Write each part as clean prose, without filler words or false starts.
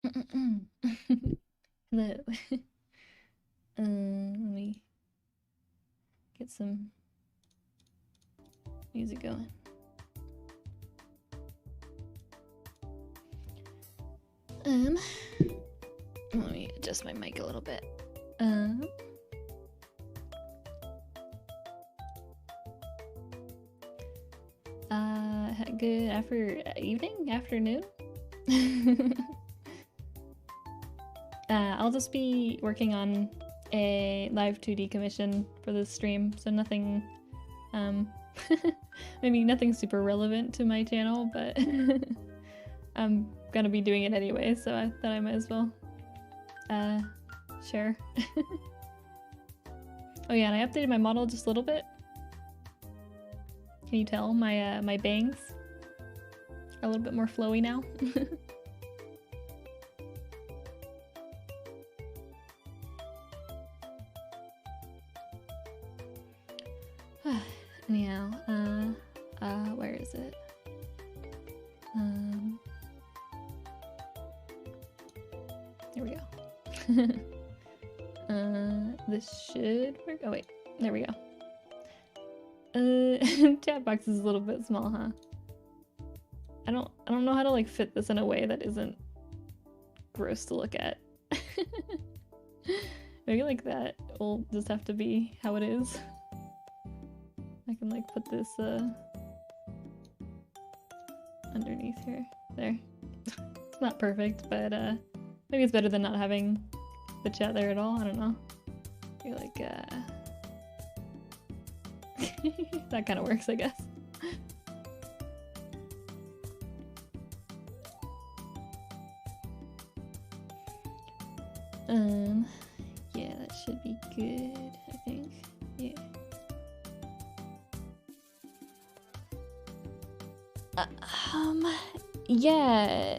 Hello. Let me get some music going. Let me adjust my mic a little bit. Good afternoon. I'll just be working on a live2D commission for this stream, so nothing, maybe nothing super relevant to my channel, but I'm gonna be doing it anyway, so I thought I might as well, share. Oh yeah, and I updated my model just a little bit. Can you tell my my bangs are a little bit more flowy now? Anyhow, where is it? There we go. This should work. Oh wait, there we go. Chat box is a little bit small, huh? I don't know how to like fit this in a way that isn't gross to look at. Maybe like that will just have to be how it is. I can like put this underneath here. There. It's not perfect, but maybe it's better than not having the chat there at all. I don't know. You're like that kind of works, I guess. Yeah, that should be good, I think. Yeah.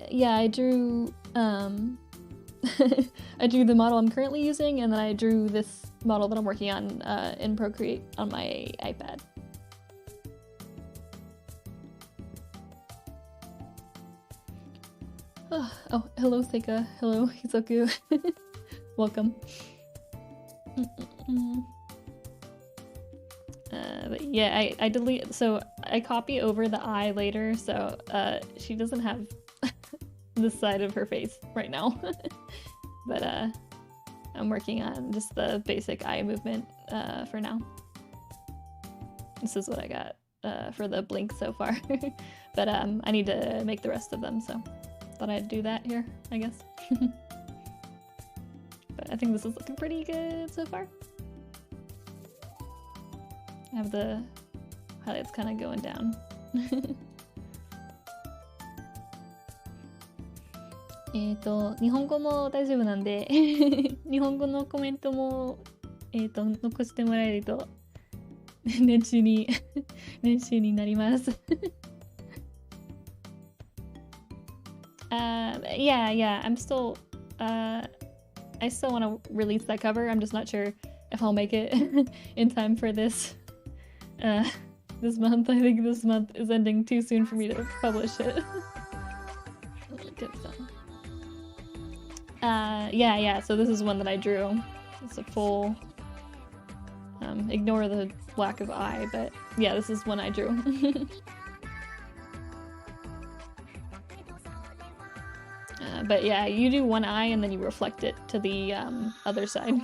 Yeah, I drew, I drew the model I'm currently using, and then I drew this model that I'm working on in Procreate on my iPad. Oh, hello Thika. Hello Hisoku. Welcome. But yeah, I delete, so I copy over the eye later, so she doesn't have this side of her face right now. But I'm working on just the basic eye movement for now. This is what I got for the blink so far. But I need to make the rest of them, so thought I'd do that here, I guess. But I think this is looking pretty good so far. I have the highlights kind of going down. 日本語も大丈夫なんで日本語のコメントも残してもらえると練習になります。Yeah, I'm still I still want to release that cover. I'm just not sure if I'll make it in time for this this month. I think this month is ending too soon for me to publish it. Yeah, so this is one that I drew. It's a full ignore the lack of eye, but yeah, this is one I drew. But yeah, you do one eye and then you reflect it to the other side.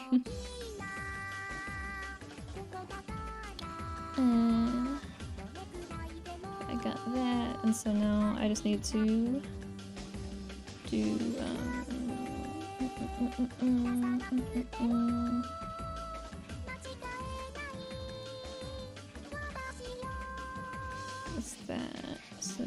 I got that, and so now I just need to do what's that? So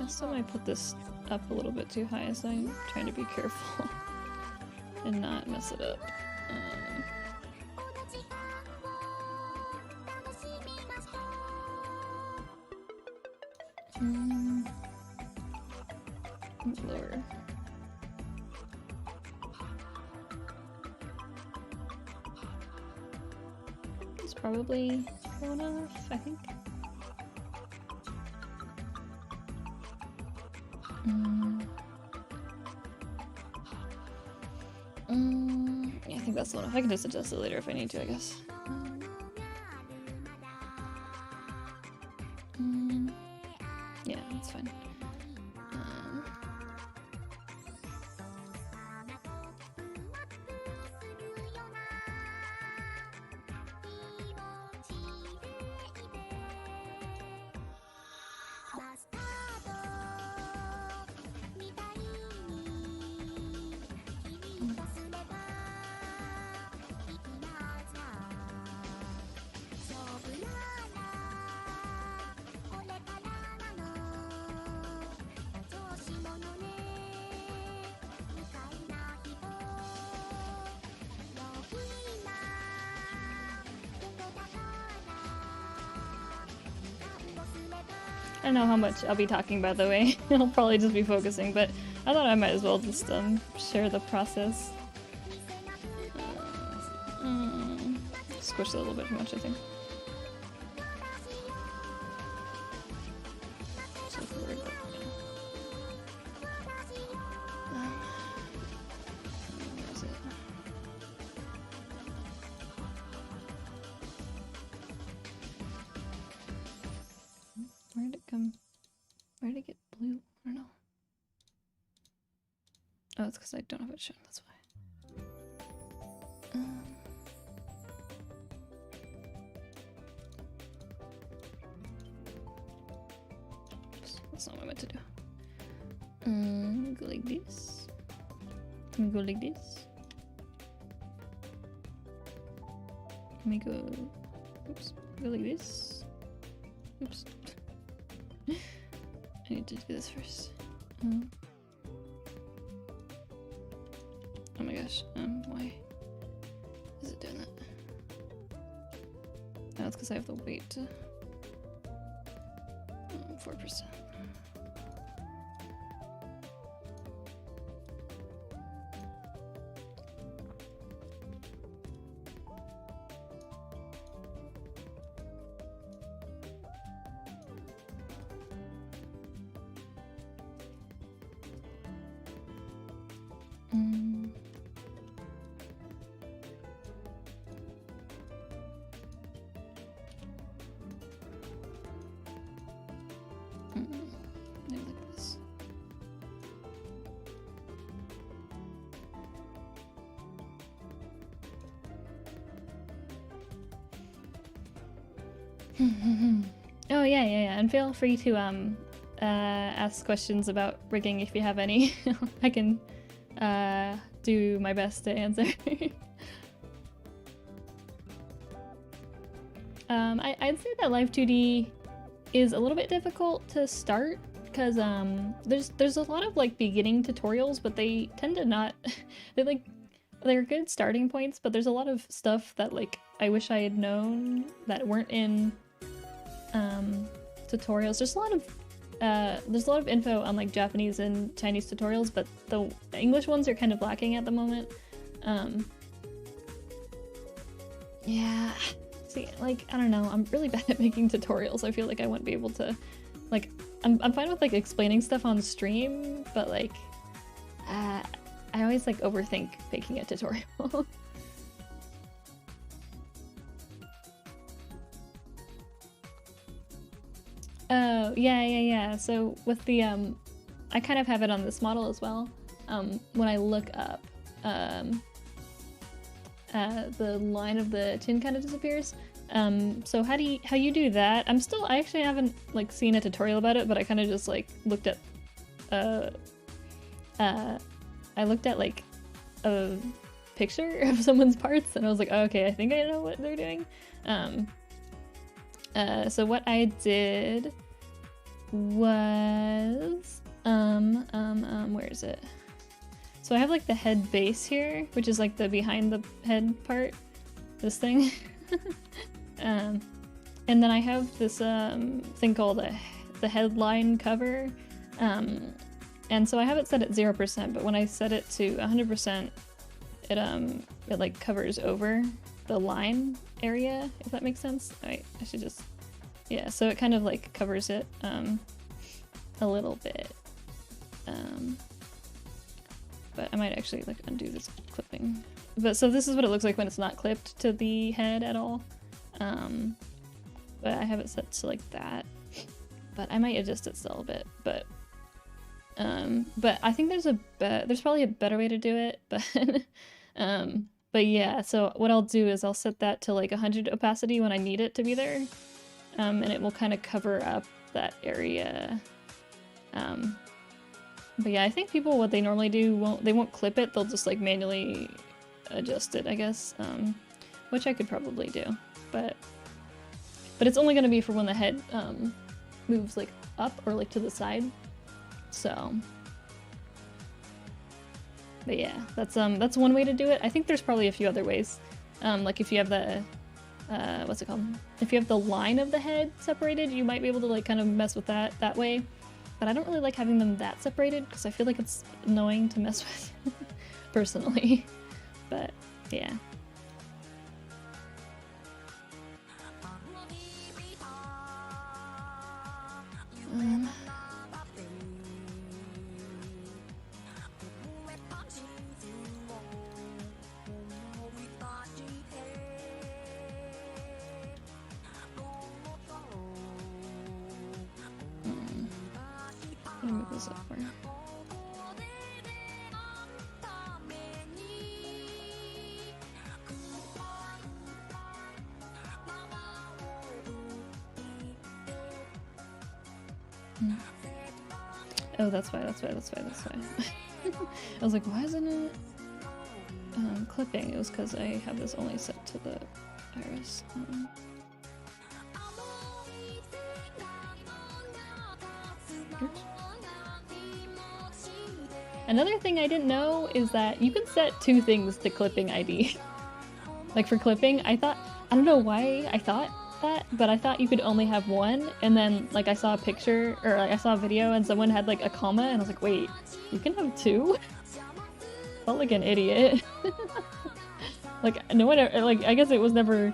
I still might put this up a little bit too high, so I'm trying to be careful and not mess it up. Lower. It's probably low enough, I think. Yeah, I think that's low enough. I can just adjust it later if I need to, I guess. Yeah, that's fine. I don't know how much I'll be talking, by the way. I'll probably just be focusing, but I thought I might as well just share the process. Squished it a little bit too much, I think. Where did it come? Where did it get blue? I don't know. Oh, it's because I don't have it shown, that's why. That's not what I meant to do. Go like this. Let me go like this. Let me go. Oops. Go like this. Oops. I need to do this first. Oh my gosh. Why is it doing that? Oh, it's because I have the weight to 4%. Oh yeah, and feel free to ask questions about rigging if you have any. I can do my best to answer. I'd say that live2D is a little bit difficult to start because there's a lot of like beginning tutorials, but they tend to not they're good starting points, but there's a lot of stuff that like I wish I had known that weren't in tutorials. There's a lot of info on like Japanese and Chinese tutorials, but the English ones are kind of lacking at the moment. Yeah, see, like I don't know, I'm really bad at making tutorials. I feel like I wouldn't be able to, like, I'm fine with like explaining stuff on stream, but like I always like overthink making a tutorial. Oh, yeah. So with the, I kind of have it on this model as well. When I look up, the line of the chin kind of disappears. So how you do that? I actually haven't like seen a tutorial about it, but I kind of just like looked at, I looked at like a picture of someone's parts and I was like, oh, okay, I think I know what they're doing. So what I did was, where is it? So I have like the head base here, which is like the behind the head part, this thing. And then I have this thing called the headline cover. And so I have it set at 0%, but when I set it to 100%, it like covers over the line area, if that makes sense. I should just, yeah, so it kind of like covers it a little bit. But I might actually like undo this clipping. But so this is what it looks like when it's not clipped to the head at all. But I have it set to like that. But I might adjust it still a bit. But I think there's probably a better way to do it. But yeah, so what I'll do is I'll set that to like 100 opacity when I need it to be there. And it will kind of cover up that area. But yeah, I think people, what they normally do, they won't clip it, they'll just like manually adjust it, I guess. Which I could probably do. But it's only going to be for when the head moves like up or like to the side. So, but yeah, that's one way to do it. I think there's probably a few other ways. Like if you have the what's it called? If you have the line of the head separated, you might be able to like kind of mess with that way. But I don't really like having them that separated because I feel like it's annoying to mess with personally. But yeah. Let me move this up more. Oh, that's why. I was like, why isn't it clipping? It was because I have this only set to the iris. Oops. Another thing I didn't know is that you can set 2 things to clipping ID. Like for clipping, I don't know why I thought that, but I thought you could only have one, and then like I saw a picture, or like I saw a video and someone had like a comma, and I was like, wait, you can have 2? Felt like an idiot. Like no one ever, like I guess it was never,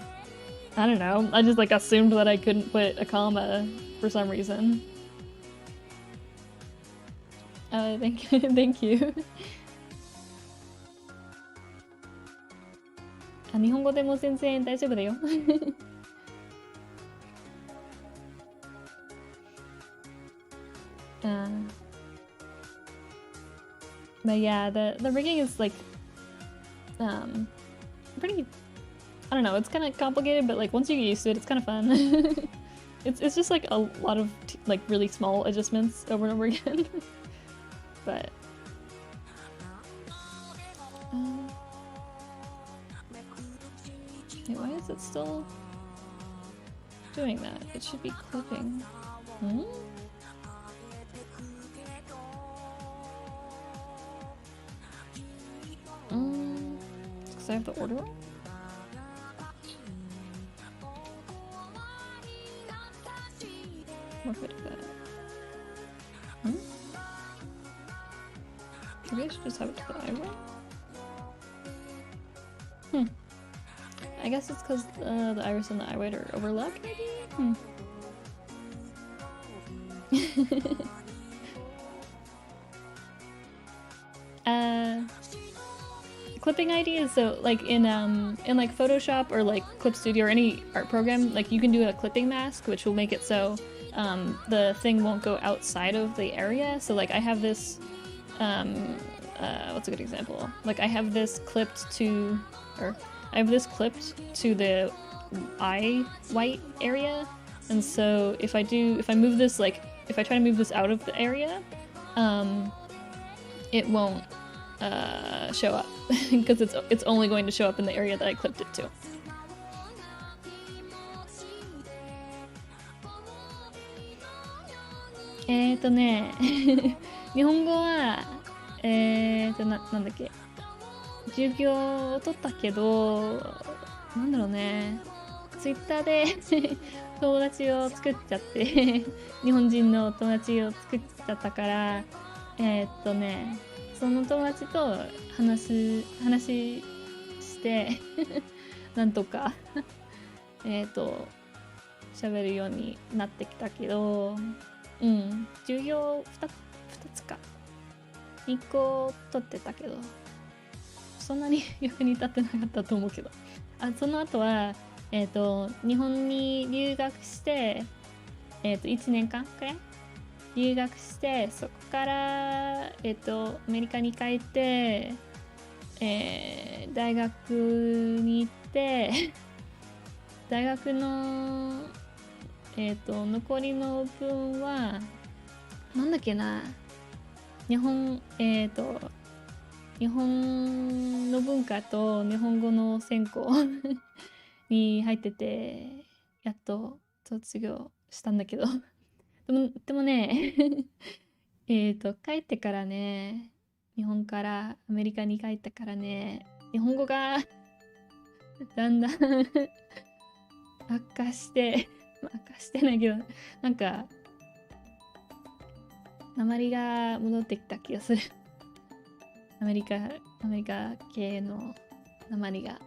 I don't know, I just like assumed that I couldn't put a comma for some reason. Thank you. Thank you. 日本語でも全然大丈夫だよ。But yeah, the rigging is like pretty, I don't know, it's kind of complicated, but like once you get used to it, it's kind of fun. It's just like a lot of like really small adjustments over and over again. But hey, why is it still doing that? It should be clipping. Because I have the order wrong? What if I do that? Maybe I should just have it to the eyebrow? I guess it's because the iris and the eyelid are overlapped, maybe? Clipping ideas, so like in like Photoshop or like Clip Studio or any art program, like you can do a clipping mask, which will make it so the thing won't go outside of the area. So like I have this what's a good example? Like I have this clipped to the eye white area, and so if I move this, like if I try to move this out of the area, it won't show up because it's only going to show up in the area that I clipped it to. 日本語は、なんだっけ、授業を取ったけど、なんだろうね、ツイッターで友達を作っちゃって日本人の友達を作っちゃったから、その友達と話してなんとか喋るようになってきたけど、授業 2つか1個取ってたけど、そんなに役に立ってなかったと思うけど、その後は日本に留学して、1年間くらい留学して、そこからアメリカに帰って、大学に行って大学の残りの分はなんだっけな、日本の文化と日本語の専攻に入ってて、やっと卒業したんだけどでもね帰ってからね、日本からアメリカに帰ってからね、日本語がだんだん悪化してないけど、なんか訛が戻ってきた気がする。アメリカ系の訛が、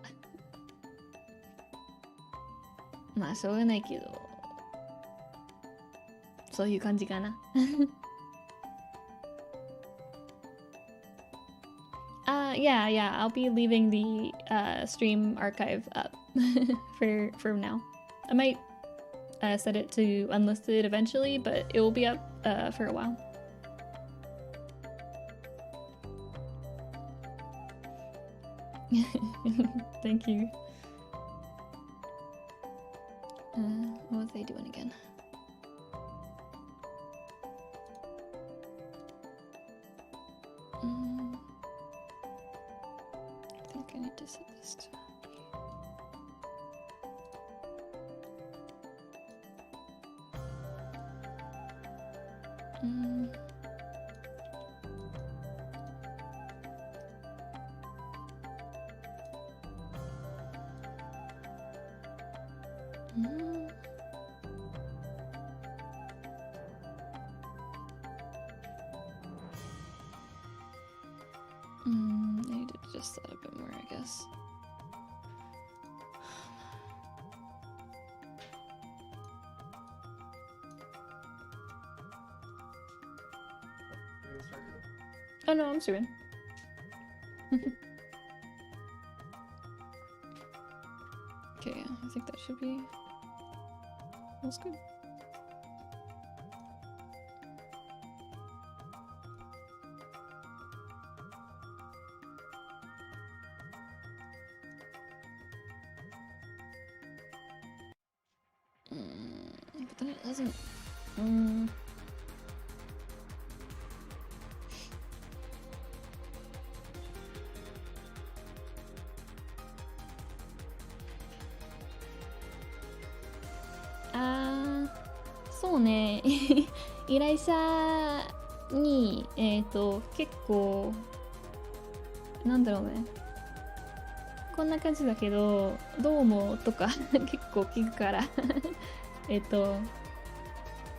まあしょうがないけど、そういう感じかな。Yeah, I'll be leaving the stream archive up for now. I might set it to unlisted eventually, but it will be up for a while. Thank you. What was I doing again? I think I need to set this to... I need to adjust that a bit more, I guess. Oh no, I'm streaming. Okay, I think that should be... That's good. But then it doesn't...そうね依頼者に結構なんだろうね、こんな感じだけどどう思うとか結構聞くから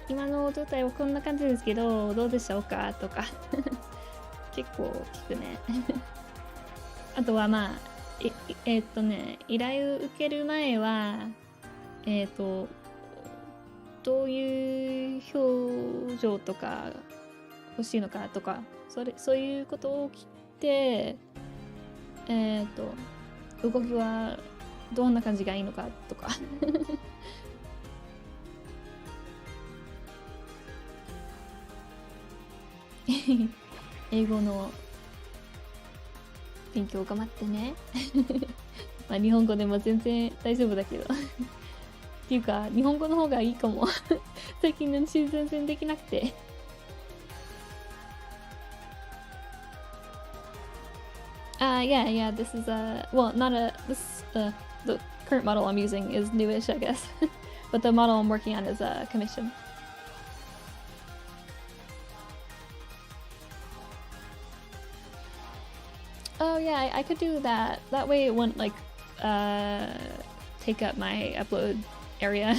今の状態はこんな感じですけどどうでしょうかとか結構聞くねあとはまあ依頼を受ける前はどういう表情とか欲しいのかとかそういうことを聞いて動きはどんな感じがいいのかとか英語の勉強頑張ってねまあ日本語でも全然大丈夫だけどっていうか日本語の方がいいかも最近練習全然できなくてyeah, this is the current model I'm using is newish, I guess but the model I'm working on is a commission. Oh yeah, I could do that. That way it wouldn't like take up my upload area.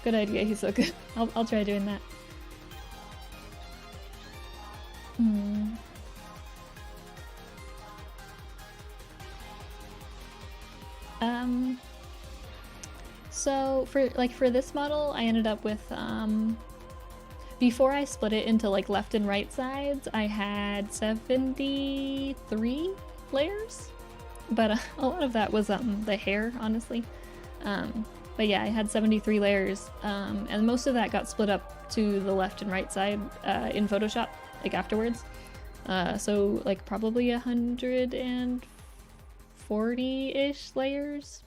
Good idea, Hisoka. I'll try doing that. So for this model, I ended up with before I split it into like left and right sides, I had 73 layers, but a lot of that was the hair, honestly. But yeah, I had 73 layers, and most of that got split up to the left and right side in Photoshop, like afterwards. So like probably 140-ish layers,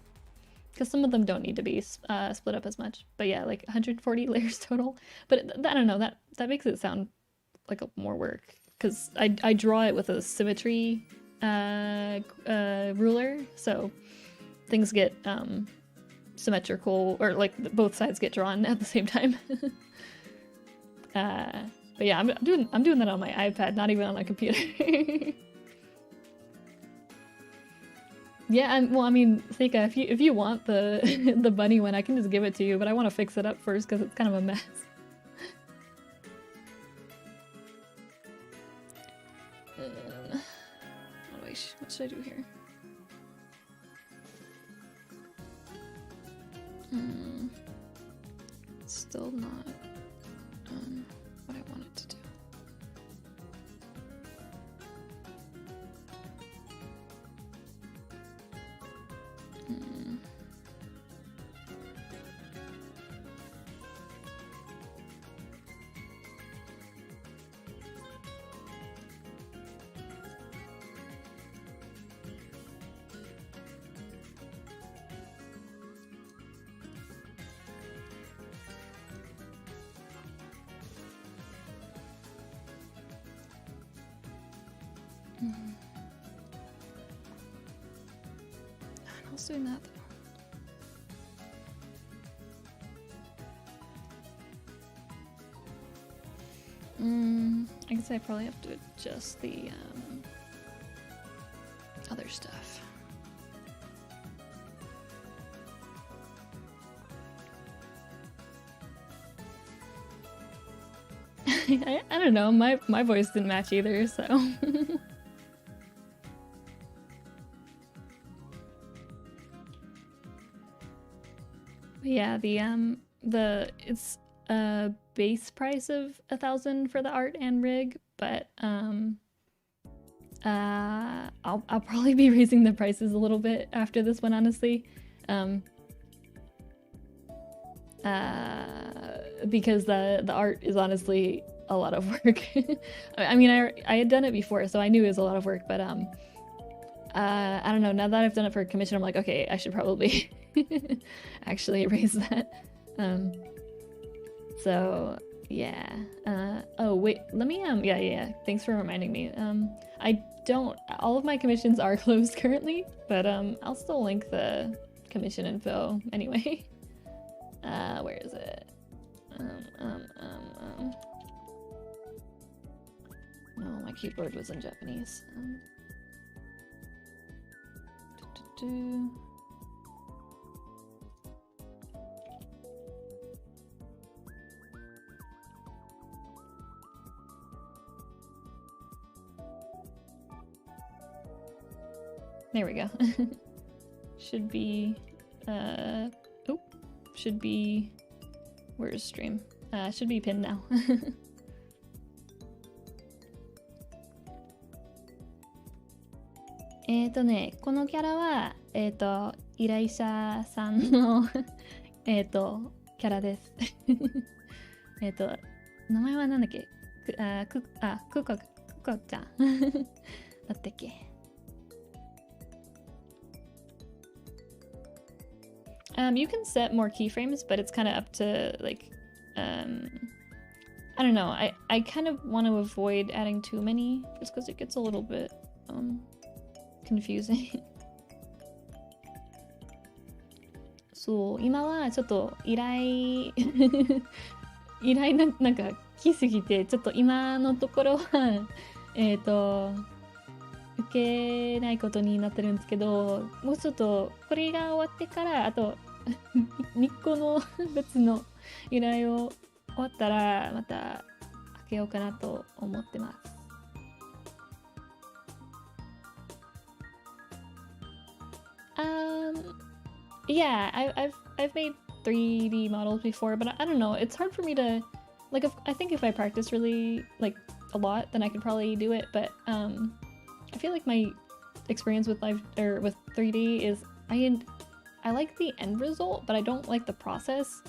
because some of them don't need to be split up as much. But yeah, like 140 layers total. But I don't know, that makes it sound like more work, because I draw it with a symmetry ruler, so things get symmetrical, or like both sides get drawn at the same time. But yeah, I'm doing that on my iPad, not even on a computer. Yeah, well, I mean, Seika, if you want the the bunny one, I can just give it to you, but I want to fix it up first because it's kind of a mess. What should I do here? Still not what I wanted to do. I was doing that. I guess I probably have to adjust the other stuff. I don't know, my voice didn't match either, so. But yeah, it's a base price of 1,000 for the art and rig, but I'll probably be raising the prices a little bit after this one, honestly. Because the art is honestly a lot of work. I mean, I had done it before, so I knew it was a lot of work, but I don't know, now that I've done it for a commission, I'm like, okay, I should probably actually raise that. So yeah. Oh wait, let me yeah, thanks for reminding me. All of my commissions are closed currently, but I'll still link the commission info anyway. Where is it? No, my keyboard was in Japanese. There we go. Should be, should be, where's stream? Should be pinned now. このキャラは、依頼者さんのキャラです。名前はなんだっけ？クコちゃんだったっけ？You can set more keyframes, but it's kind of up to like, I don't know. I kind of want to avoid adding too many just because it gets a little bit confusing. そう、今はちょっと依頼なんか来すぎて、ちょっと今のところは受けないことになってるんですけど、もうちょっとこれが終わってからあと2個の別の依頼を終わったらまた開けようかなと思ってます。Yeah, I've made 3D models before, but I don't know. It's hard for me to like. I think if I practice really like a lot, then I could probably do it. But I feel like my experience with with 3D is I like the end result, but I don't like the process.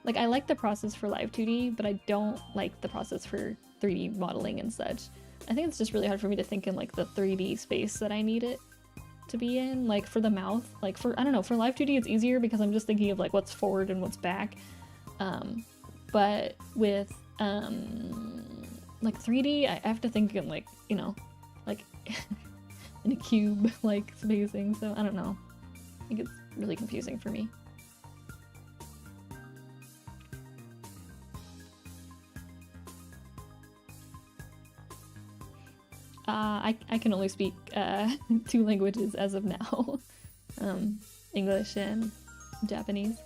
Like I like the process for live2D, but I don't like the process for 3D modeling and such. I think it's just really hard for me to think in like the 3D space that I need it to be in, like for the mouth. Like for, I don't know, for live2D it's easier because I'm just thinking of like what's forward and what's back. But with like 3D, I have to think in like, you know, like in a cube like spacing, so I don't know. I think it's really confusing for me. I can only speak 2 languages as of now. English and Japanese.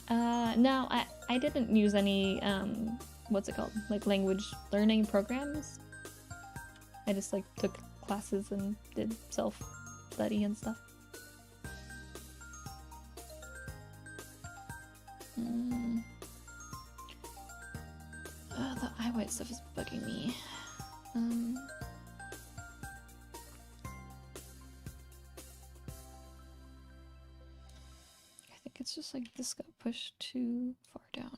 No, I didn't use any, what's it called? Like language learning programs. I just like took classes and did self-study and stuff. The eye white stuff is bugging me. I think it's just like this got pushed too far down.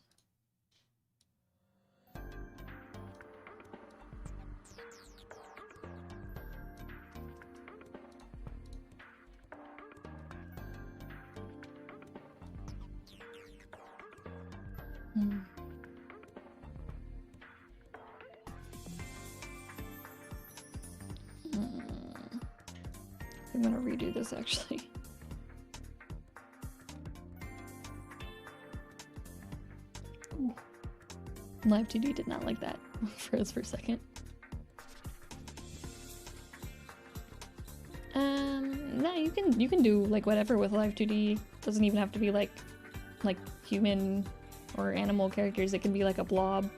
I'm gonna redo this actually. Ooh. live2D did not like that. Froze for a second. No, you can do like whatever with live2D. Doesn't even have to be like human or animal characters. It can be like a blob.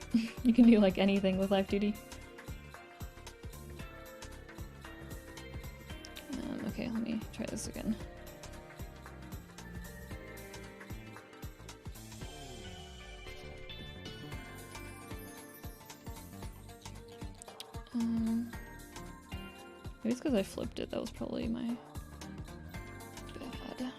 You can do like anything with live2D. Okay, let me try this again. Maybe it's because I flipped it. That was probably my bad.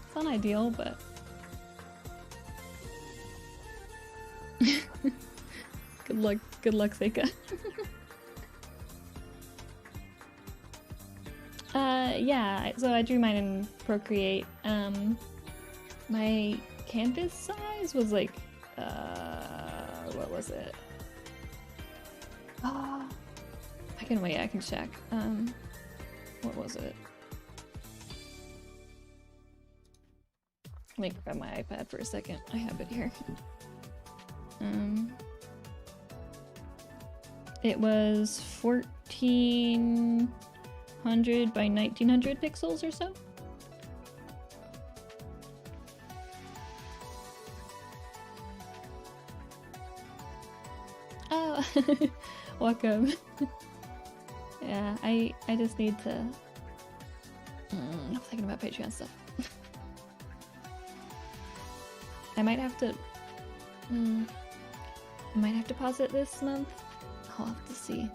It's not ideal, but good luck, Seika. Yeah, so I drew mine in Procreate. My canvas size was like, what was it? I can check. What was it? Let me grab my iPad for a second. I have it here. It was 1400 by 1900 pixels or so. Oh, welcome. Yeah, I just need to. I'm thinking about Patreon stuff. I might have to. I might have to pause it this month. I'll have to see.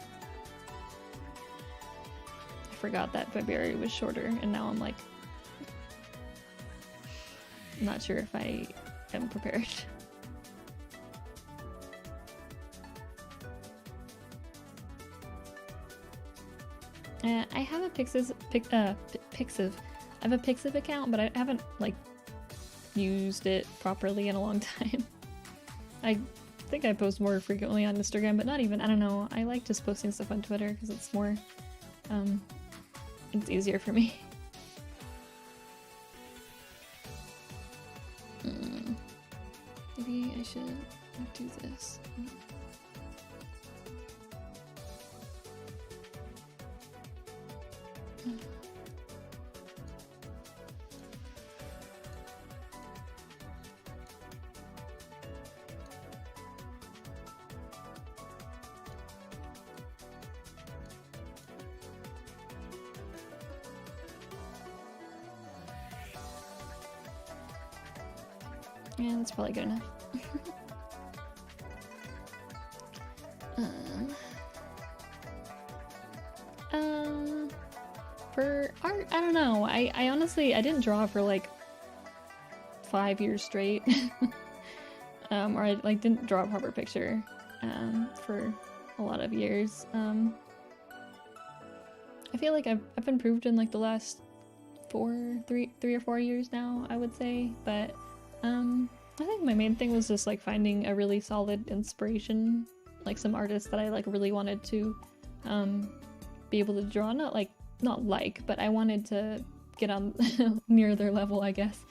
I forgot that February was shorter, and now I'm like, I'm not sure if I am prepared. I have a Pixiv. I have a Pixiv account, but I haven't like used it properly in a long time. I think I post more frequently on Instagram, but not even. I don't know. I like just posting stuff on Twitter because it's more, it's easier for me. Maybe I should do this. Yeah, that's probably good enough. For art, I don't know. I honestly, I didn't draw for like 5 years straight. Or I like didn't draw a proper picture for a lot of years. I feel like I've improved in like the last 3 or 4 years now, I would say, but I think my main thing was just like finding a really solid inspiration, like some artists that I like really wanted to be able to draw, but I wanted to get on near their level, I guess.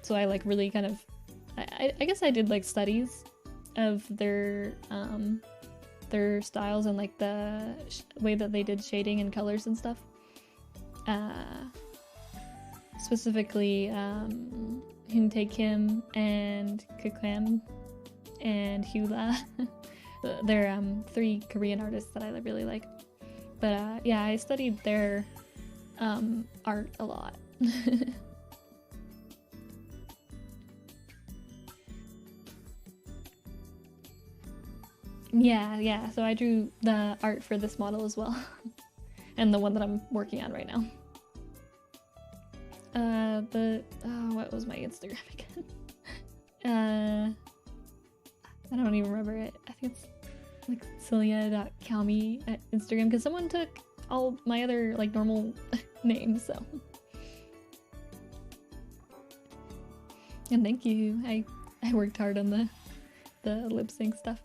So I like really kind of I guess I did like studies of their styles and like the way that they did shading and colors and stuff. Specifically Hyuntae Kim and Kuklam and Hula. They're 3 Korean artists that I really like. But yeah, I studied their art a lot. Yeah, so I drew the art for this model as well. And the one that I'm working on right now. What was my Instagram again? I don't even remember it. I think it's like celia.calmy at Instagram, because someone took all my other like normal names, so. And thank you. I worked hard on the lip sync stuff.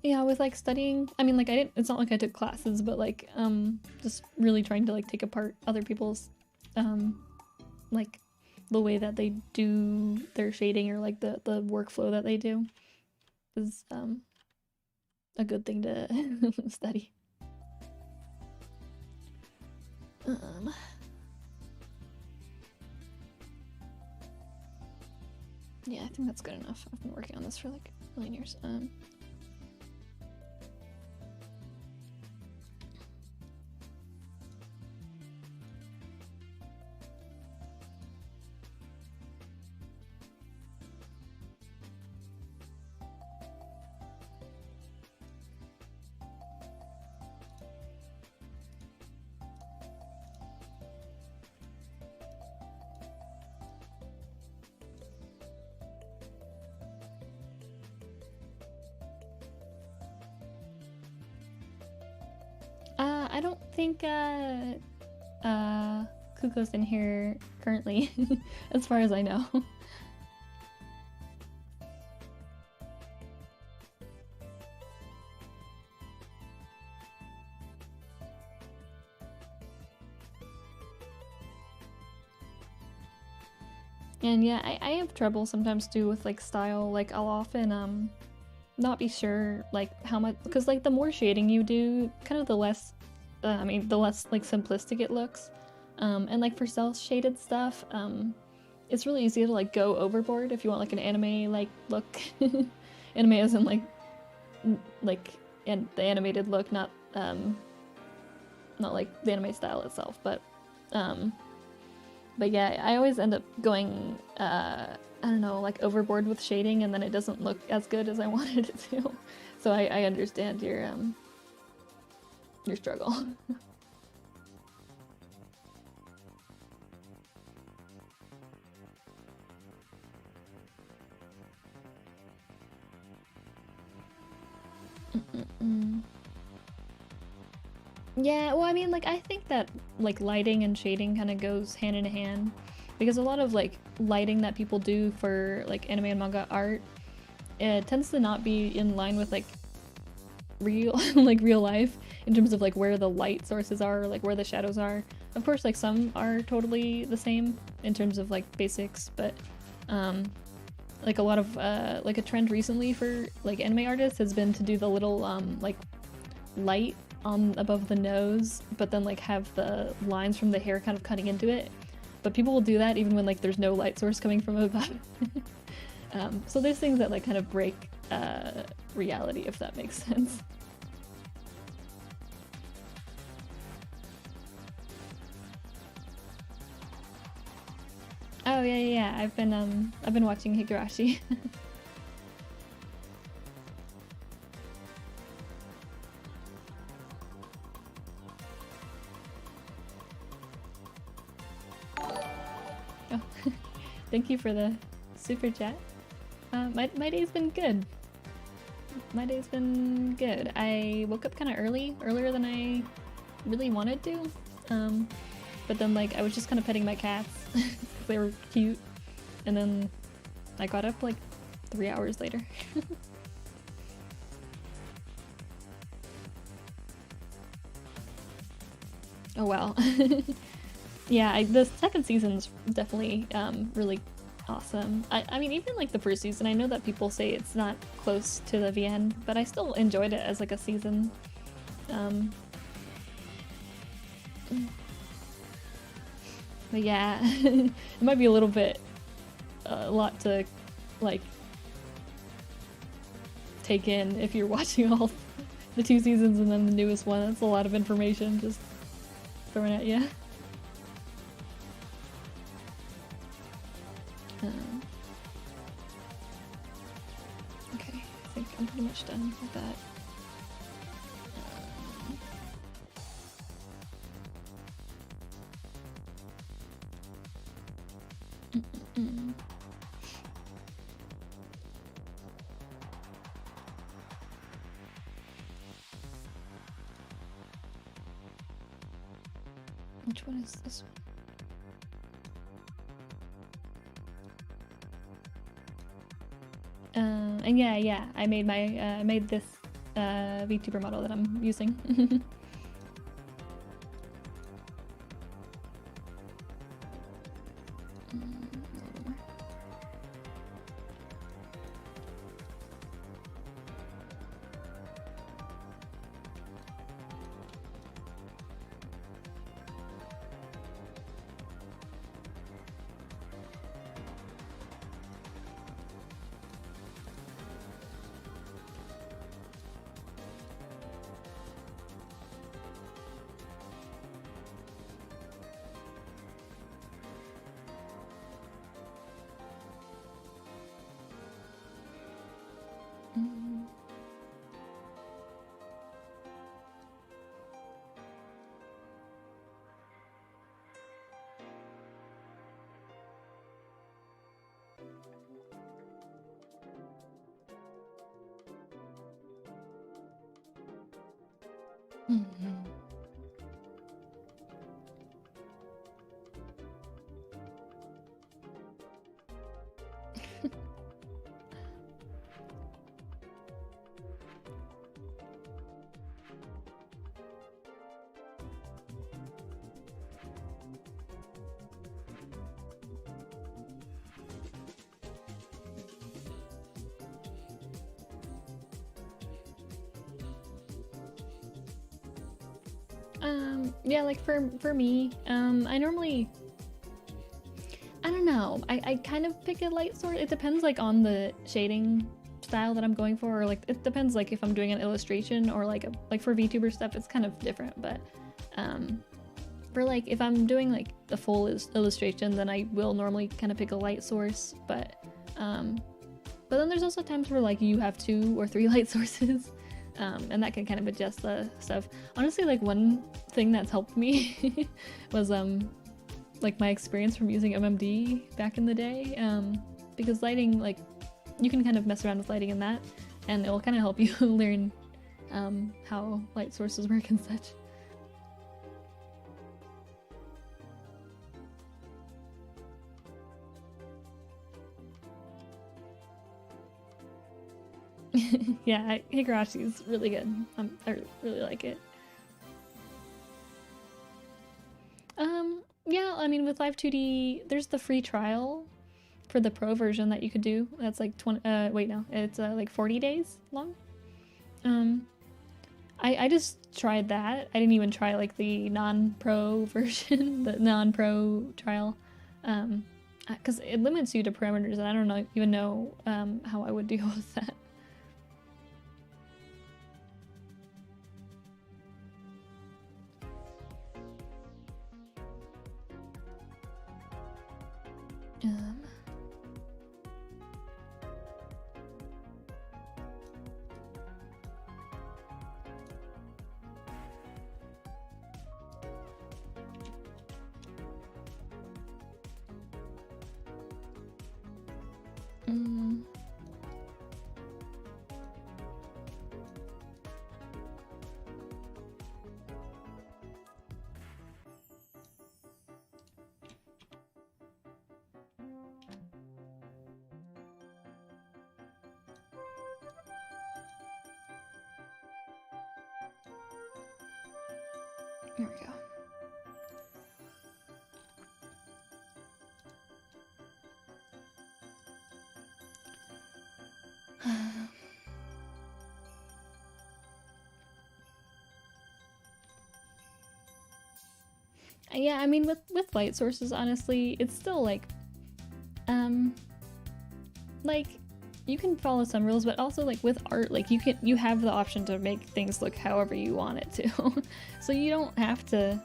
Yeah, with like studying, I mean, like it's not like I took classes, but like just really trying to like take apart other people's like the way that they do their shading, or like the workflow that they do is a good thing to study. Yeah, I think that's good enough. I've been working on this for like a million years. I don't think Kuko's in here currently, as far as I know. And yeah, I have trouble sometimes too with like style. Like I'll often not be sure like how much, because like the more shading you do, kind of the less the less like simplistic it looks. And like for cel-shaded stuff, it's really easy to like go overboard if you want like an anime like look. Anime isn't like and the animated look, not like the anime style itself, but yeah, I always end up going I don't know, like overboard with shading, and then it doesn't look as good as I wanted it to. So I understand your struggle. Mm. Yeah, well, I mean, like, I think that, like, lighting and shading kind of goes hand in hand. Because a lot of, like, lighting that people do for, like, anime and manga art, it tends to not be in line with, like, real, like, real life, in terms of, like, where the light sources are, or, like, where the shadows are. Of course, like, some are totally the same in terms of, like, basics, but, like, a lot of, like, a trend recently for, like, anime artists has been to do the little, like, light on above the nose, but then like have the lines from the hair kind of cutting into it. But people will do that even when like there's no light source coming from above. So there's things that like kind of break reality, if that makes sense. Oh yeah. I've been watching Higurashi. Oh, thank you for the super chat. My day's been good. My day's been good. I woke up kind of earlier than I really wanted to. But then like I was just kind of petting my cats because they were cute, and then I got up like 3 hours later. Oh wow. Yeah, the second season's definitely really awesome. I mean, even like the first season, I know that people say it's not close to the VN, but I still enjoyed it as like a season. But yeah, it might be a little bit, a lot to like take in if you're watching all the 2 seasons and then the newest one. That's a lot of information just thrown at you. Okay, I think I'm pretty much done with that. Which one is this one? And yeah, I made my I made this VTuber model that I'm using. Yeah, like for me, I normally, I don't know, I kind of pick a light source. It depends like on the shading style that I'm going for, or like it depends like if I'm doing an illustration or like like for VTuber stuff, it's kind of different. But for like if I'm doing like the full illustration, then I will normally kind of pick a light source. But then there's also times where like you have 2 or 3 light sources. And that can kind of adjust the stuff. Honestly, like one thing that's helped me was like my experience from using MMD back in the day, because lighting, like you can kind of mess around with lighting in that, and it will kind of help you learn how light sources work and such. Yeah, Higarashi's really good. I really like it. Yeah, I mean, with live2D, there's the free trial for the pro version that you could do. That's like 20, wait, no, it's like 40 days long. I just tried that. I didn't even try like the non-pro version, the non-pro trial, because it limits you to parameters, and I don't even know how I would deal with that. Here we go. Yeah, I mean, with light sources, honestly, it's still like you can follow some rules, but also like with art, like you have the option to make things look however you want it to. So you don't have to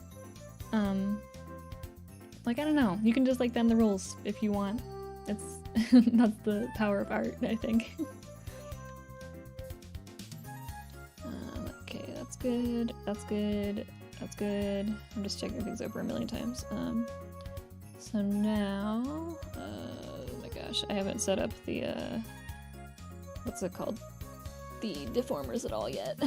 like, I don't know, you can just like bend the rules if you want. It's that's the power of art, I think. Okay, that's good. That's good. That's good. I'm just checking things over a million times. So now, oh my gosh, I haven't set up the what's it called? The deformers at all yet.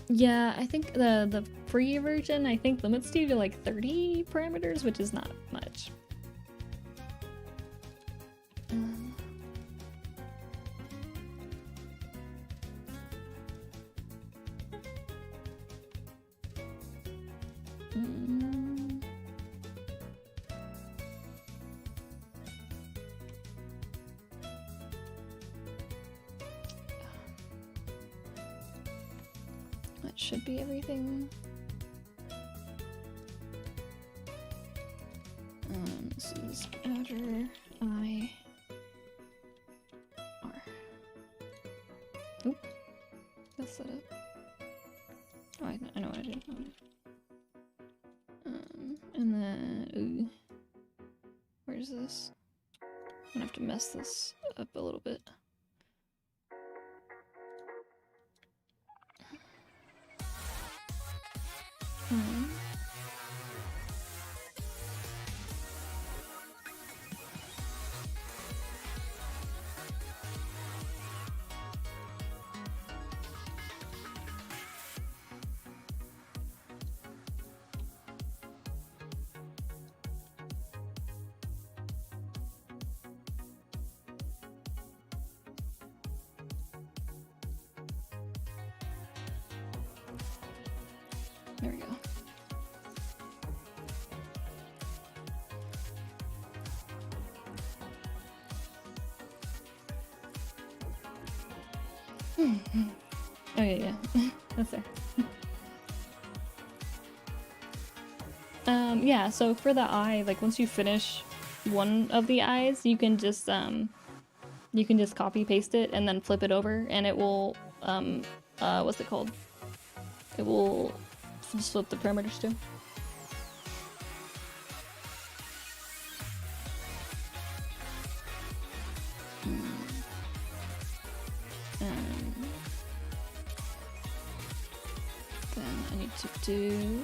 Yeah, I think the free version, I think, limits you to like 30 parameters, which is not much. That should be everything. This is outer I R. Oop, that's set up. Oh, I know what I did. And then, ooh, where's this? I'm gonna have to mess this up a little bit. There we go. Okay, yeah, that's there. Yeah, so for the eye, like once you finish one of the eyes, you can just copy paste it and then flip it over, and it will what's it called? It will just flip the parameters too. Then I need to do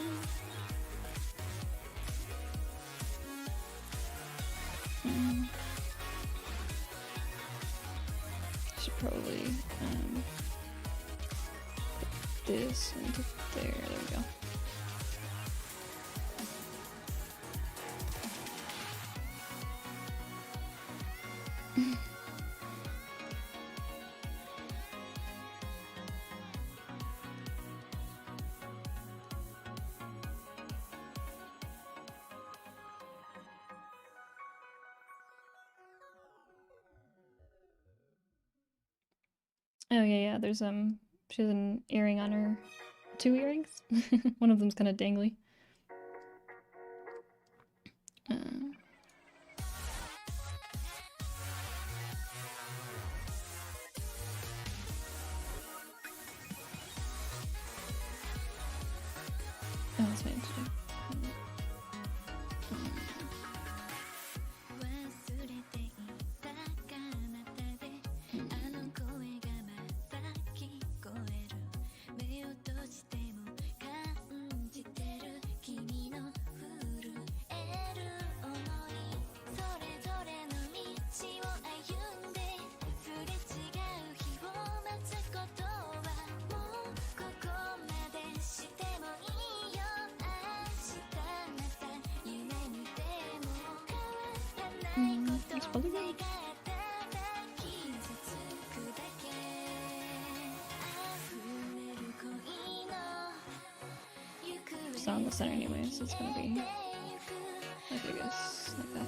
Should probably put this into there. There we go. Oh yeah, there's she has an earring on her, 2 earrings. One of them's kind of dangly. Oh, that's my interesting. It's probably good. It's not in the center anyway, so it's gonna be like I guess like that.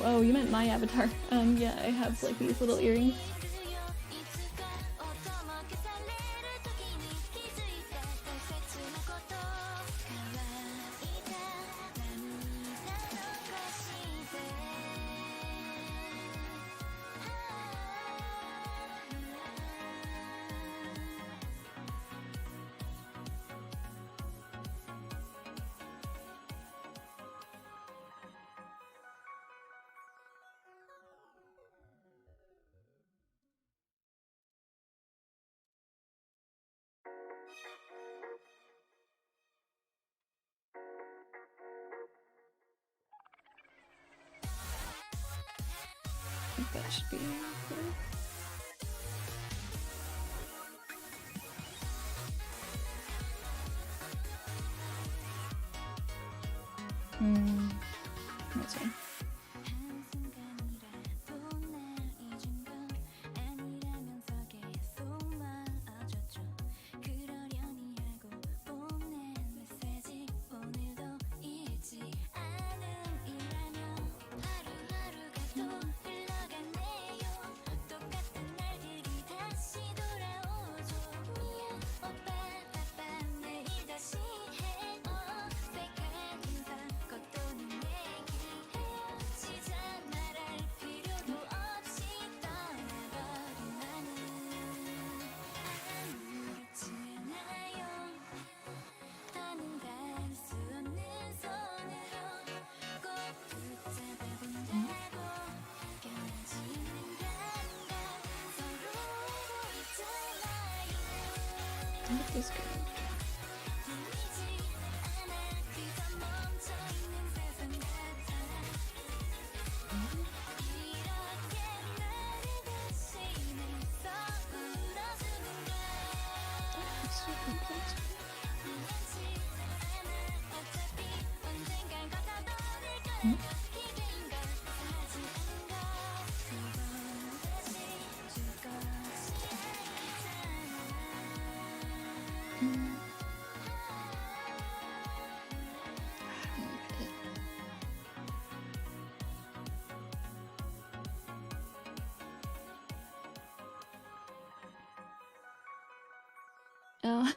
Oh, you meant my avatar. Yeah, I have like these little earrings. I think that should be good. That's fine. That is good. Oh,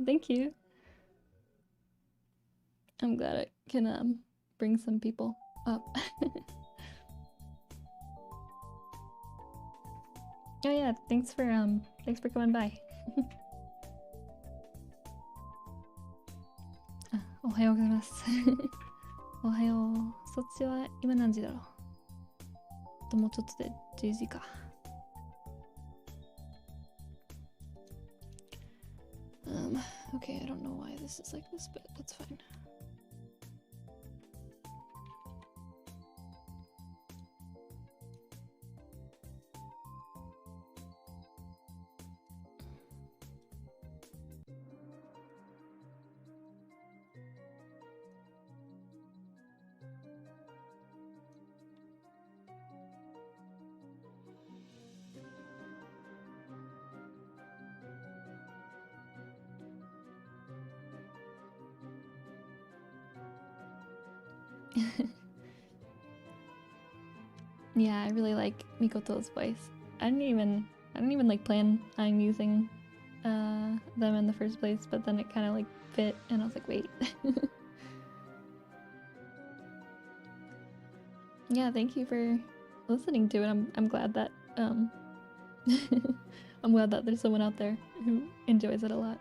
thank you. I'm glad I can bring some people up. Oh yeah, thanks for coming by. おはようございます。おはよう。そっちは今何時だろう。もうちょっとで10時か。Okay, I don't know why this is like this, but that's fine. Yeah, I really like Mikoto's voice. I didn't even like plan on using them in the first place, but then it kind of like fit, and I was like, wait. Yeah, thank you for listening to it. I'm glad that I'm glad that there's someone out there who enjoys it a lot.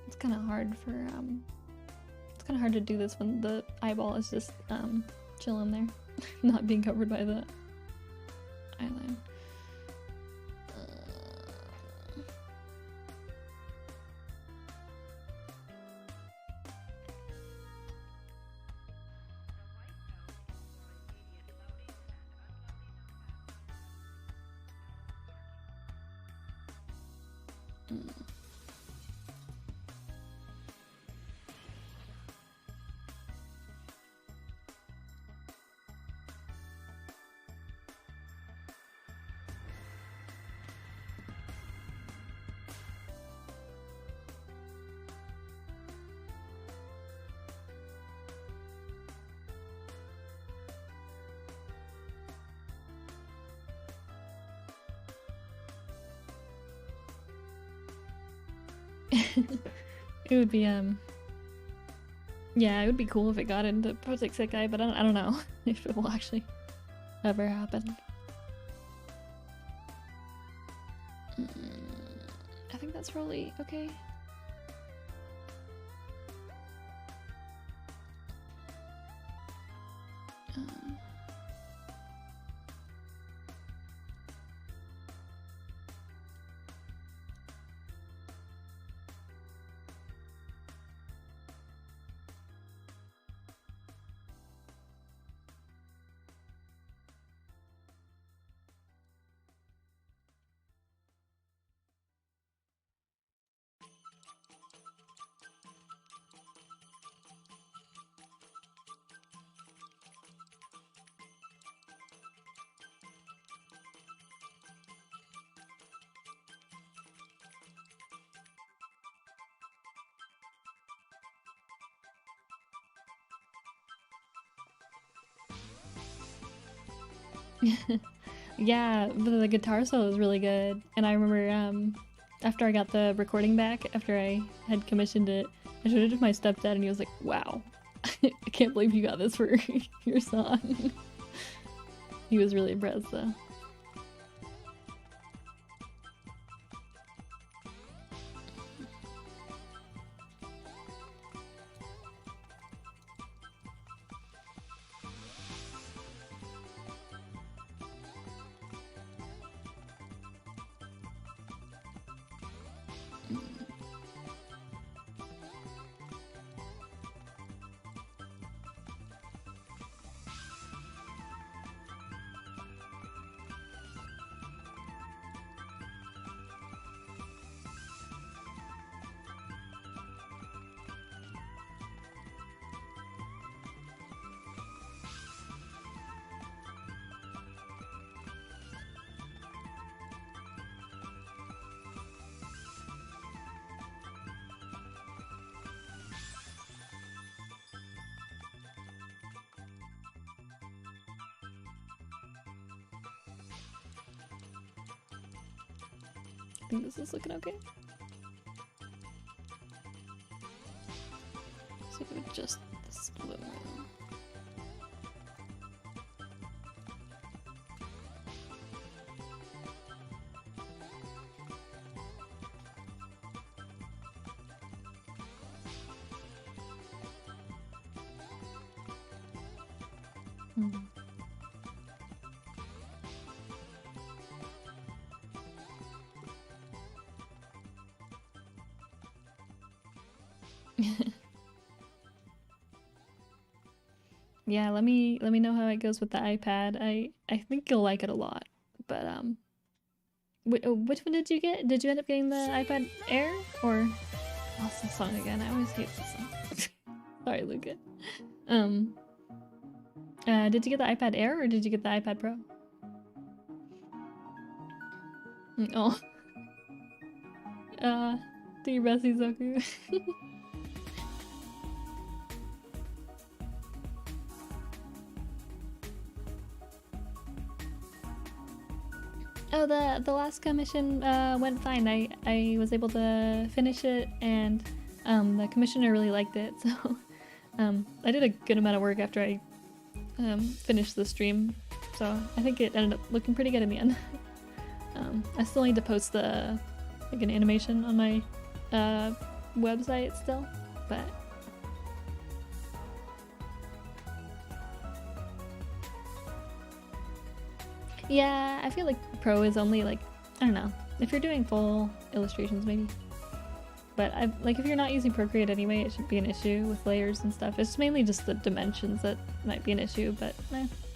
It's kind of hard for it's kind of hard to do this when the eyeball is just chilling there, not being covered by the eyeline. It would be yeah, it would be cool if it got into Project Sekai, but I don't know if it will actually ever happen. I think that's probably okay. Yeah, the guitar solo is really good, and I remember after I got the recording back, after I had commissioned it, I showed it to my stepdad, and he was like, "Wow, I can't believe you got this for your song. He was really impressed though. I think this is looking okay. So I can adjust this a little more. Yeah, let me know how it goes with the iPad. I think you'll like it a lot. But which one did you get? Did you end up getting the iPad Air or lost the song again? I always hate this song. Sorry, Luca. Did you get the iPad Air or did you get the iPad Pro? Oh. Do your best, Izoku. Oh, the last commission went fine. I was able to finish it, and the commissioner really liked it. So I did a good amount of work after I finished the stream. So I think it ended up looking pretty good in the end. I still need to post an animation on my website still, but. Yeah, I feel like Pro is only like, I don't know, if you're doing full illustrations maybe. But if you're not using Procreate anyway, it shouldn't be an issue with layers and stuff. It's mainly just the dimensions that might be an issue, but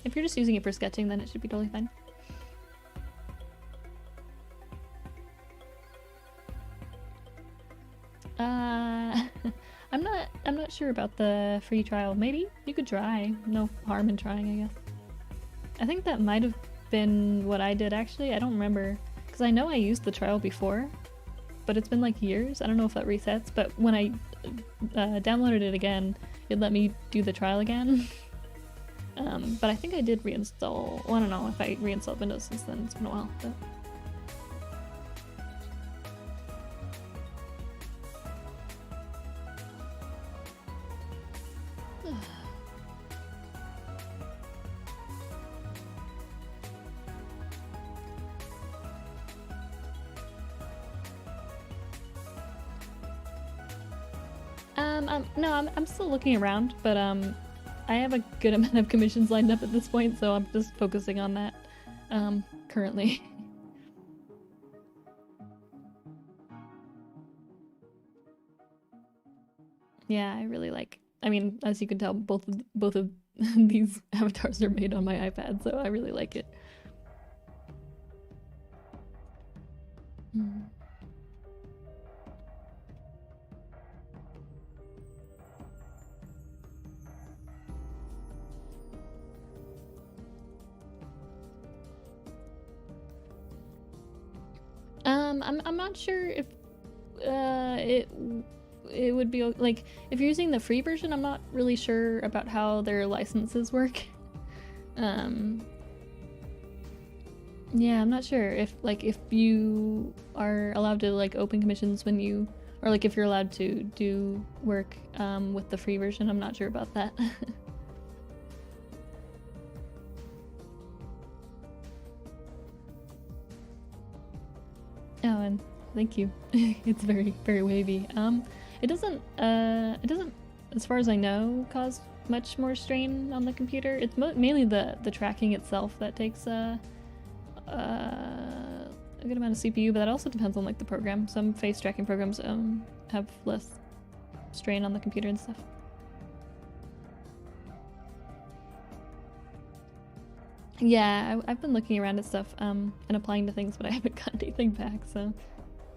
if you're just using it for sketching, then it should be totally fine. I'm not sure about the free trial. Maybe you could try. No harm in trying, I guess. I think that might have been what I did actually. I don't remember, because I know I used the trial before, but it's been like years. I don't know if that resets, but when I downloaded it again, it let me do the trial again. But I think I did reinstall. Well, I don't know if I reinstalled Windows since then. It's been a while. But. No, I'm still looking around, but I have a good amount of commissions lined up at this point, so I'm just focusing on that currently. Yeah, I really like. I mean, as you can tell, both of these avatars are made on my iPad, so I really like it. I'm not sure if it would be like if you're using the free version. I'm not really sure about how their licenses work. Yeah, I'm not sure if you are allowed to open commissions when you or like if you're allowed to do work with the free version. I'm not sure about that. Oh, and thank you. It's very, very wavy. It doesn't, as far as I know, cause much more strain on the computer. It's mainly the tracking itself that takes a good amount of CPU, but that also depends on like the program. Some face tracking programs have less strain on the computer and stuff. Yeah, I've been looking around at stuff and applying to things, but I haven't gotten anything back, so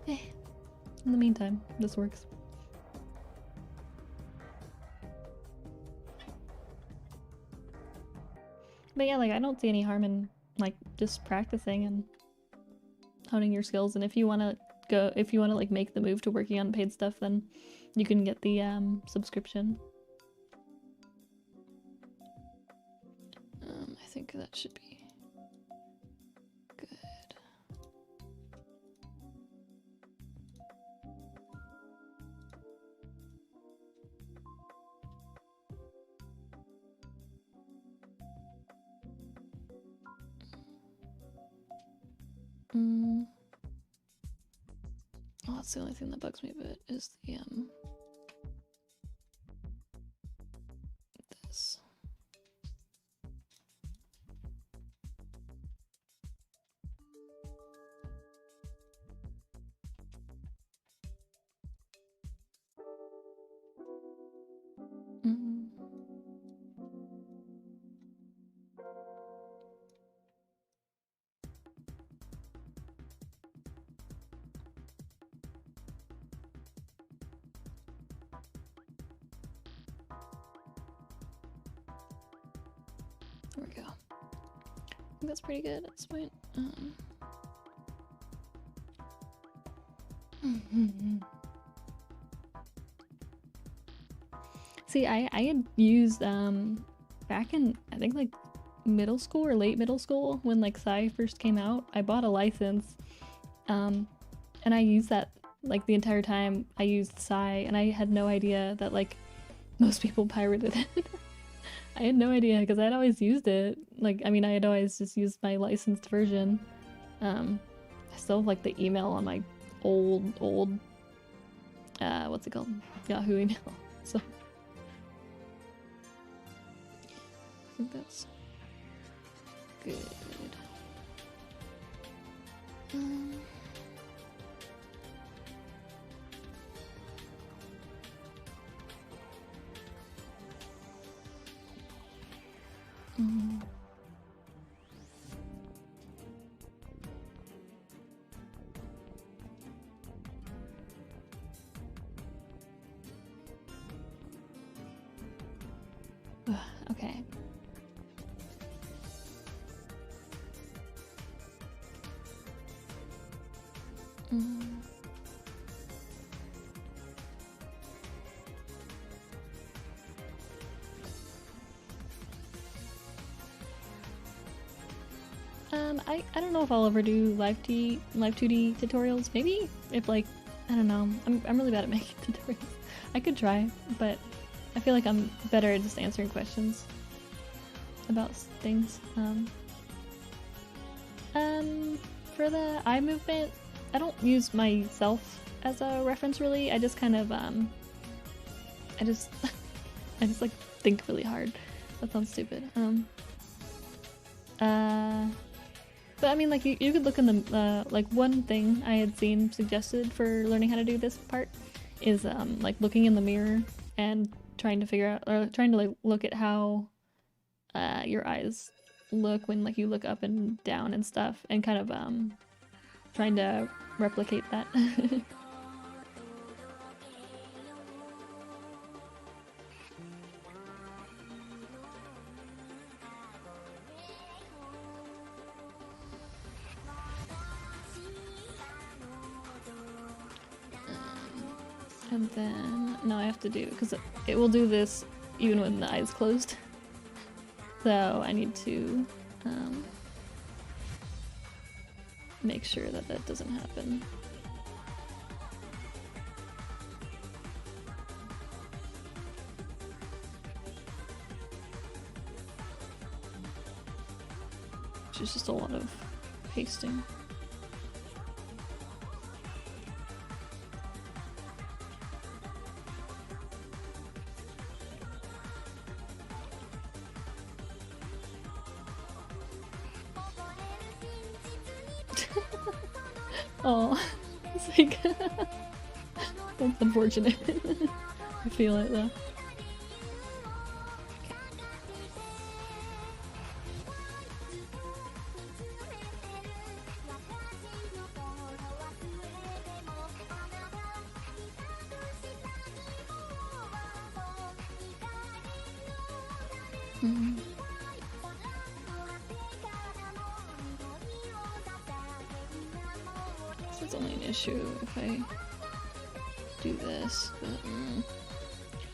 in the meantime, this works. But yeah, like I don't see any harm in like just practicing and honing your skills, and if you want to like make the move to working on paid stuff, then you can get the subscription. I think that should be good. Oh, that's the only thing that bugs me a bit is the this. There we go. I think that's pretty good at this point. See, I had used back in I think like middle school or late middle school when like Psy first came out. I bought a license, and I used that like the entire time. I used Psy, and I had no idea that like most people pirated it. I had no idea because I'd always used it. Like, I mean, I had always just used my licensed version. I still have like the email on my old what's it called? Yahoo email. So I think that's good. Okay. I don't know if I'll ever do live2D tutorials. Maybe if like, I don't know. I'm really bad at making tutorials. I could try, but I feel like I'm better at just answering questions about things. For the eye movement, I don't use myself as a reference really. I just kind of I just like think really hard. That sounds stupid. But I mean, like, you could look in the, like, one thing I had seen suggested for learning how to do this part is, like, looking in the mirror and trying to figure out, or trying to, like, look at how, your eyes look when, like, you look up and down and stuff, and kind of, trying to replicate that. And then, no, I have to do, because it will do this even when the eye's closed. So I need to make sure that that doesn't happen. which is just a lot of pasting. Oh, it's like that's unfortunate. I feel it though. It's only an issue if I do this, but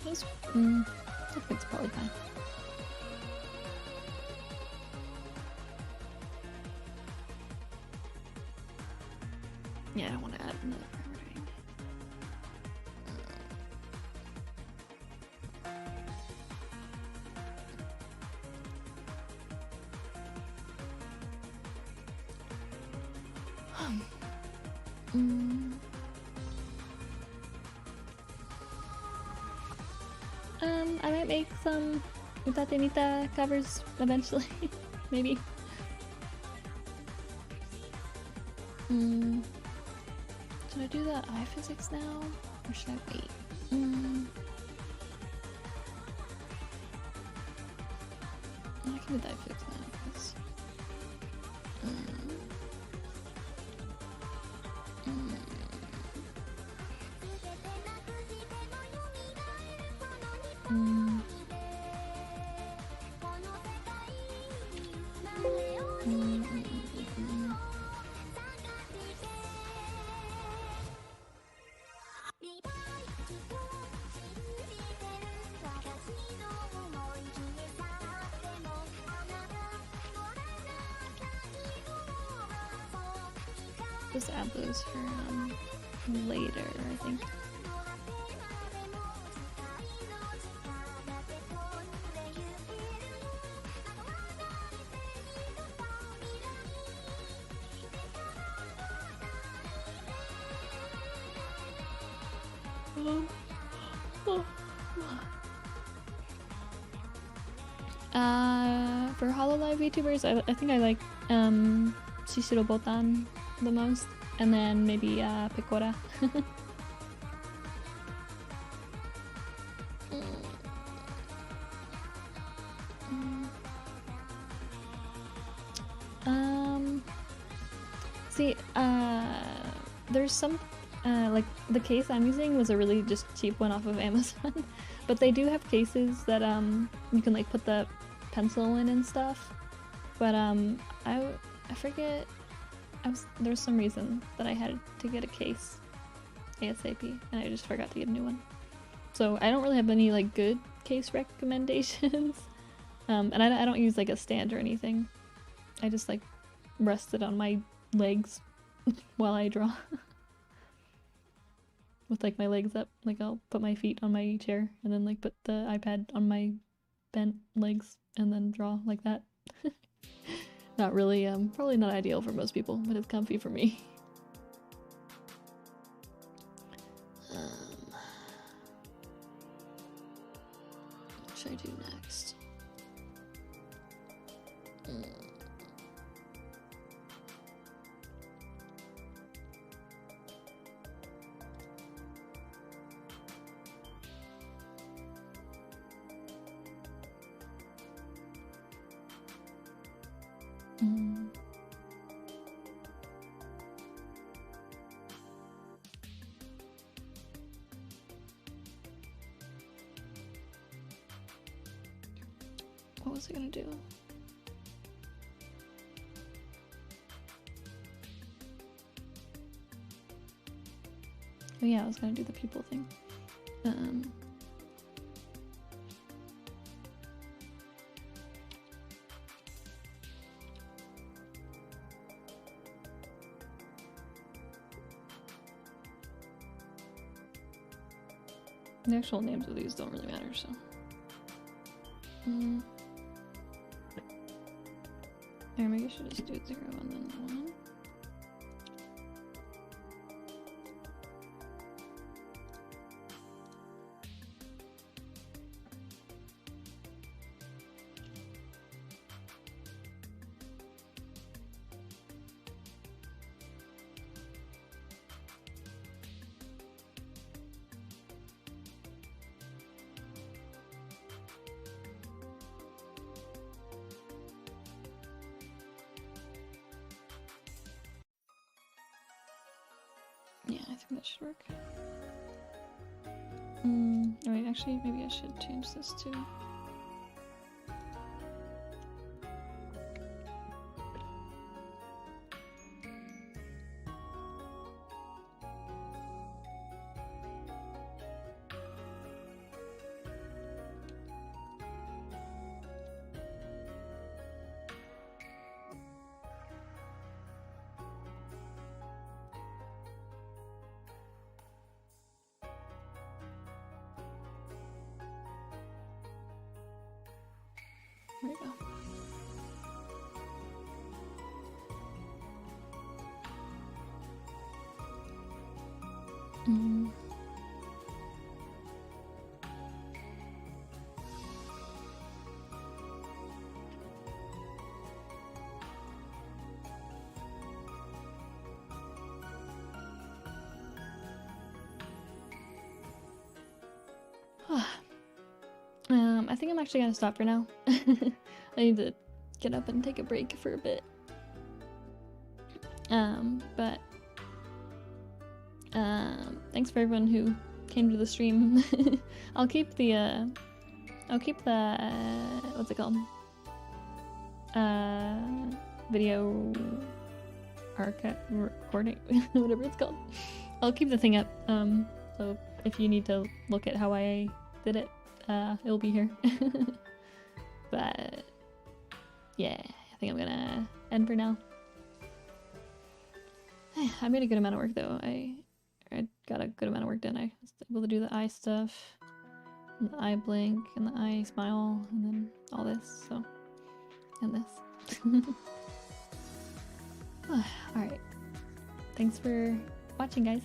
I think it's probably fine. Yeah, I don't want to add another forwarding. I might make some Utatenita covers eventually, maybe. Should I do the iPhysics now, or should I wait? I can do the iPhysics now, because... Just add those for later, I think. For HoloLive VTubers, I think I like Shishiro Botan the most, and then maybe Pecora. See, there's some like the case I'm using was a really just cheap one off of Amazon, but they do have cases that you can like put the pencil in and stuff. But I forget. There's some reason that I had to get a case ASAP, and I just forgot to get a new one. So I don't really have any like good case recommendations. And I don't use like a stand or anything. I just like rest it on my legs while I draw. With like my legs up, like I'll put my feet on my chair and then like put the iPad on my bent legs and then draw like that. Not really, probably not ideal for most people, but it's comfy for me. What should I do next? What was I gonna do? Oh yeah, I was gonna do the people thing. The actual names of these don't really matter, so. Or maybe I should just do 0 and then 1. Yeah, I think that should work. Alright, actually, maybe I should change this too. There we go. I think I'm actually gonna stop for now. I need to get up and take a break for a bit. But thanks for everyone who came to the stream. I'll keep the what's it called? Video archive recording, whatever it's called. I'll keep the thing up. So if you need to look at how I did it, it'll be here. But yeah, I think I'm gonna end for now. I made a good amount of work though. I got a good amount of work done. I was able to do the eye stuff, and the eye blink, and the eye smile, and then all this. So, and this. Alright. Thanks for watching, guys.